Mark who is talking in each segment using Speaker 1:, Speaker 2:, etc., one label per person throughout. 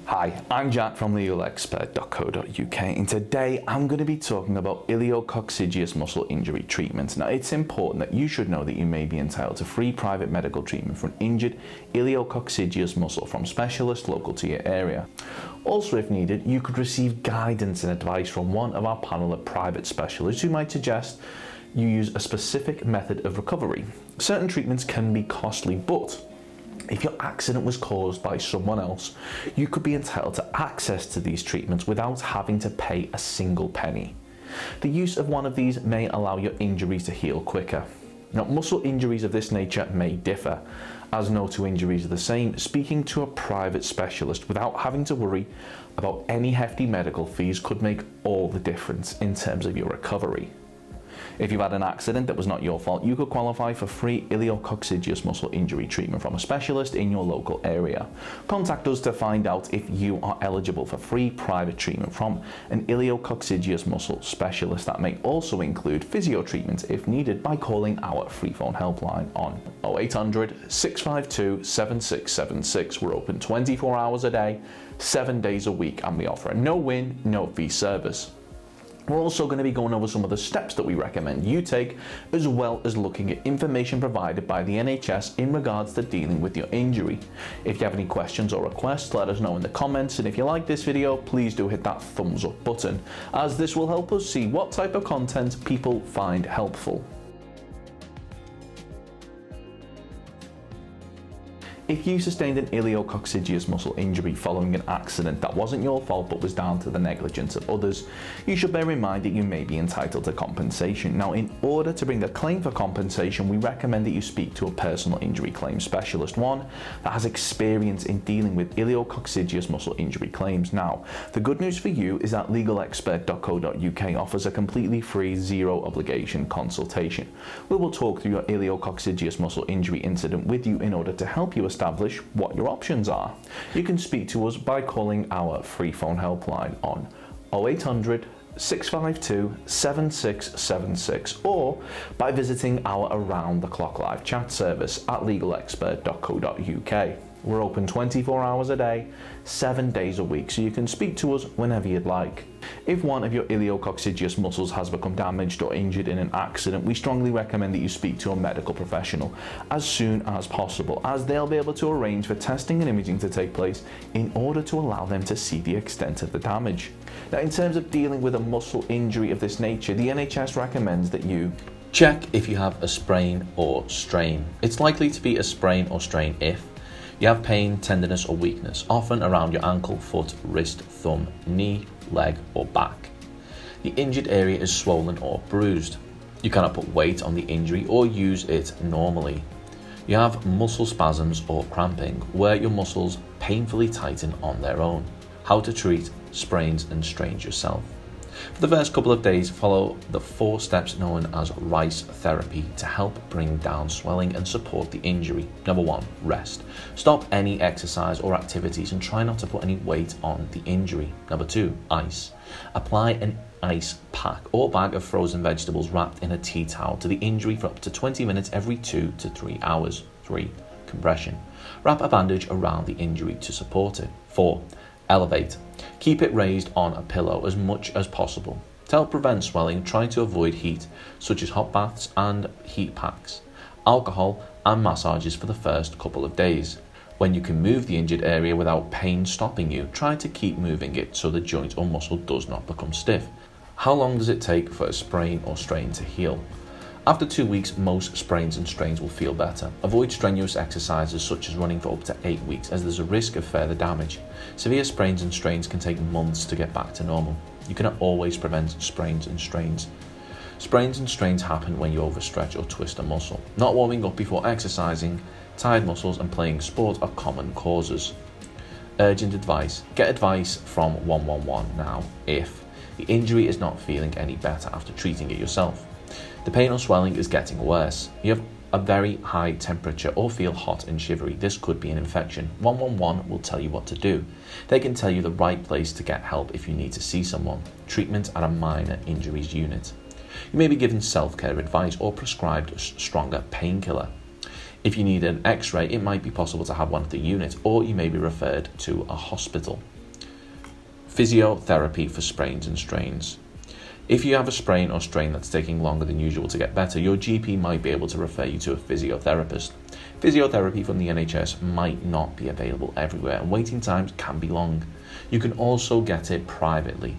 Speaker 1: Hi, I'm Jack from Iliococcygeus.co.uk, and today I'm going to be talking about Iliococcygeus muscle injury treatment. Now, it's important that you should know that you may be entitled to free private medical treatment for an injured Iliococcygeus muscle from specialists local to your area. Also, if needed, you could receive guidance and advice from one of our panel of private specialists who might suggest you use a specific method of recovery. Certain treatments can be costly, but if your accident was caused by someone else, you could be entitled to access to these treatments without having to pay a single penny. The use of one of these may allow your injuries to heal quicker. Now, muscle injuries of this nature may differ. As no two injuries are the same, speaking to a private specialist without having to worry about any hefty medical fees could make all the difference in terms of your recovery. If you've had an accident that was not your fault, you could qualify for free Iliococcygeus muscle injury treatment from a specialist in your local area. Contact us to find out if you are eligible for free private treatment from an Iliococcygeus muscle specialist. That may also include physio treatment if needed by calling our free phone helpline on 0800 652 7676. We're open 24 hours a day, 7 days a week, and we offer a no-win, no-fee service. We're also going to be going over some of the steps that we recommend you take, as well as looking at information provided by the NHS in regards to dealing with your injury. If you have any questions or requests, let us know in the comments, and if you like this video, please do hit that thumbs up button, as this will help us see what type of content people find helpful. If you sustained an Iliococcygeus muscle injury following an accident that wasn't your fault but was down to the negligence of others, you should bear in mind that you may be entitled to compensation. Now, in order to bring a claim for compensation, we recommend that you speak to a personal injury claim specialist, one that has experience in dealing with Iliococcygeus muscle injury claims. Now, the good news for you is that legalexpert.co.uk offers a completely free, zero obligation consultation. We will talk through your Iliococcygeus muscle injury incident with you in order to help you establish what your options are. You can speak to us by calling our free phone helpline on 0800 652 7676 or by visiting our around the clock live chat service at legalexpert.co.uk. We're open 24 hours a day, 7 days a week, so you can speak to us whenever you'd like. If one of your Iliococcygeus muscles has become damaged or injured in an accident, we strongly recommend that you speak to a medical professional as soon as possible, as they'll be able to arrange for testing and imaging to take place in order to allow them to see the extent of the damage. Now, in terms of dealing with a muscle injury of this nature, the NHS recommends that you check if you have a sprain or strain. It's likely to be a sprain or strain if you have pain, tenderness or weakness, often around your ankle, foot, wrist, thumb, knee, leg or back. The injured area is swollen or bruised. You cannot put weight on the injury or use it normally. You have muscle spasms or cramping, where your muscles painfully tighten on their own. How to treat sprains and strains yourself. For the first couple of days, follow the 4 steps known as RICE therapy to help bring down swelling and support the injury. Number 1, rest. Stop any exercise or activities and try not to put any weight on the injury. Number 2, ice. Apply an ice pack or bag of frozen vegetables wrapped in a tea towel to the injury for up to 20 minutes every 2 to 3 hours. 3, compression. Wrap a bandage around the injury to support it. 4, elevate. Keep it raised on a pillow as much as possible. To help prevent swelling, try to avoid heat, such as hot baths and heat packs, alcohol and massages for the first couple of days. When you can move the injured area without pain stopping you, try to keep moving it so the joint or muscle does not become stiff. How long does it take for a sprain or strain to heal? After 2 weeks, most sprains and strains will feel better. Avoid strenuous exercises such as running for up to 8 weeks, as there's a risk of further damage. Severe sprains and strains can take months to get back to normal. You cannot always prevent sprains and strains. Sprains and strains happen when you overstretch or twist a muscle. Not warming up before exercising, tired muscles and playing sport are common causes. Urgent advice. Get advice from 111 now if the injury is not feeling any better after treating it yourself. The pain or swelling is getting worse. You have a very high temperature or feel hot and shivery. This could be an infection. 111 will tell you what to do. They can tell you the right place to get help if you need to see someone. Treatment at a minor injuries unit. You may be given self-care advice or prescribed stronger painkiller.
Speaker 2: If you need an X-ray, it might be possible to have one at the unit, or you may be referred to a hospital. Physiotherapy for sprains and strains. If you have a sprain or strain that's taking longer than usual to get better, your GP might be able to refer you to a physiotherapist. Physiotherapy from the NHS might not be available everywhere, and waiting times can be long. You can also get it privately.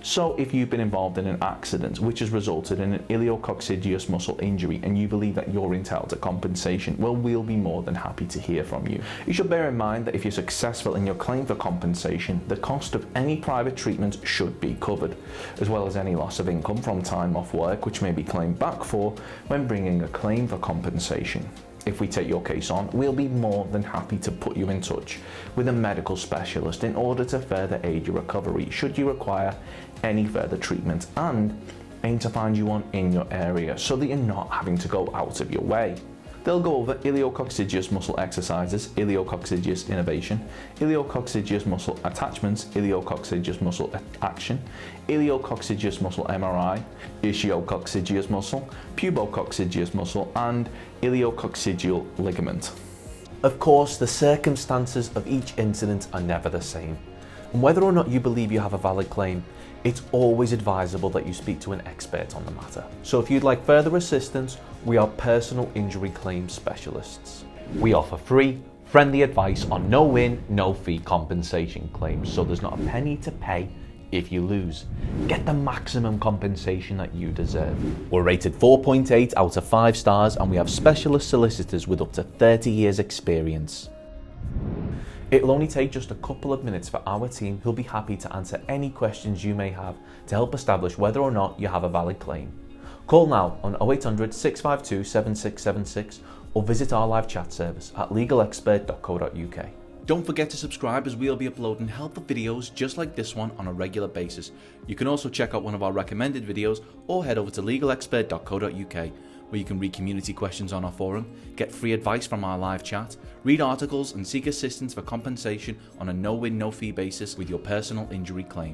Speaker 1: So if you've been involved in an accident which has resulted in an iliococcygeus muscle injury and you believe that you're entitled to compensation, well, we'll be more than happy to hear from you. You should bear in mind that if you're successful in your claim for compensation, the cost of any private treatment should be covered, as well as any loss of income from time off work which may be claimed back for when bringing a claim for compensation. If we take your case on, we'll be more than happy to put you in touch with a medical specialist in order to further aid your recovery should you require any further treatment, and aim to find you one in your area so that you're not having to go out of your way. They'll go over Iliococcygeus muscle exercises, Iliococcygeus innervation, Iliococcygeus muscle attachments, Iliococcygeus muscle action, Iliococcygeus muscle MRI, Iliococcygeus muscle, pubococcygeus muscle, and iliococcygeal ligament.
Speaker 2: Of course, the circumstances of each incident are never the same, and whether or not you believe you have a valid claim, it's always advisable that you speak to an expert on the matter. So if you'd like further assistance, we are personal injury claim specialists. We offer free, friendly advice on no-win, no-fee compensation claims, so there's not a penny to pay if you lose. Get the maximum compensation that you deserve. We're rated 4.8 out of 5 stars, and we have specialist solicitors with up to 30 years experience. It'll only take just a couple of minutes for our team, who'll be happy to answer any questions you may have to help establish whether or not you have a valid claim. Call now on 0800 652 7676 or visit our live chat service at legalexpert.co.uk. Don't forget to subscribe, as we'll be uploading helpful videos just like this one on a regular basis. You can also check out one of our recommended videos or head over to legalexpert.co.uk, where you can read community questions on our forum, get free advice from our live chat, read articles and seek assistance for compensation on a no-win, no-fee basis with your personal injury claim.